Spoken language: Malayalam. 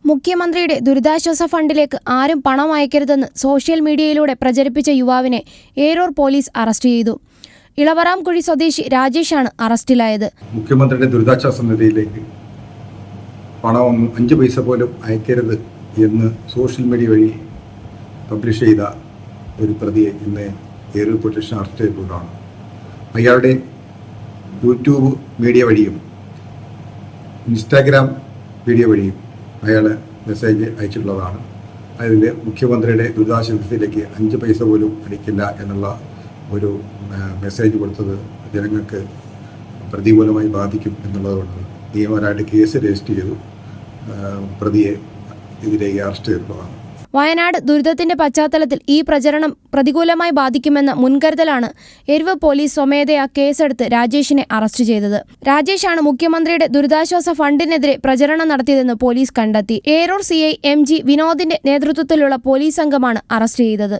മുഖ്യമന്ത്രിയുടെ ദുരിതാശ്വാസ ഫണ്ടിലേക്ക് ആരും പണം അയക്കരുതെന്ന് സോഷ്യൽ മീഡിയയിലൂടെ പ്രചരിപ്പിച്ച യുവാവിനെ ഏരൂർ പോലീസ് അറസ്റ്റ് ചെയ്തു. ഇളവറാംകുഴി സ്വദേശി രാജേഷാണ് അറസ്റ്റിലായത്. മുഖ്യമന്ത്രിയുടെ ദുരിതാശ്വാസ നിധിയിലേക്ക് പണമൊന്നും 5 പൈസ പോലും അയക്കരുത് എന്ന് സോഷ്യൽ മീഡിയ വഴി പബ്ലിഷ് ചെയ്ത ഒരു പ്രതിയെ ഇന്ന് ഏരൂർ പോലീസ് സ്റ്റേഷൻ അറസ്റ്റ് ചെയ്തിട്ടുള്ളതാണ്. അയാളുടെ യൂട്യൂബ് മീഡിയ വഴിയും ഇൻസ്റ്റാഗ്രാം വീഡിയോ വഴിയും അയാൾ മെസ്സേജ് അയച്ചിട്ടുള്ളതാണ്. അതിൽ മുഖ്യമന്ത്രിയുടെ ദുരിതാശ്വാസത്തിലേക്ക് 5 പൈസ പോലും അടിക്കില്ല എന്നുള്ള ഒരു മെസ്സേജ് കൊടുത്തത് ജനങ്ങൾക്ക് പ്രതികൂലമായി ബാധിക്കും എന്നുള്ളതുകൊണ്ട് നിയമപരമായിട്ട് കേസ് രജിസ്റ്റർ ചെയ്തു പ്രതിയെ ഇതിലേക്ക് അറസ്റ്റ് ചെയ്തിട്ടുള്ളതാണ്. വയനാട് ദുരിതത്തിന്റെ പശ്ചാത്തലത്തിൽ ഈ പ്രചരണം പ്രതികൂലമായി ബാധിക്കുമെന്ന മുൻകരുതലാണ് എരുവ് പോലീസ് സ്വമേധയാ കേസെടുത്ത് രാജേഷിനെ അറസ്റ്റ് ചെയ്തത്. രാജേഷാണ് മുഖ്യമന്ത്രിയുടെ ദുരിതാശ്വാസ ഫണ്ടിനെതിരെ പ്രചരണം നടത്തിയതെന്ന് പോലീസ് കണ്ടെത്തി. ഏരൂർ CI MG വിനോദിന്റെ നേതൃത്വത്തിലുള്ള പോലീസ് സംഘമാണ് അറസ്റ്റ് ചെയ്തത്.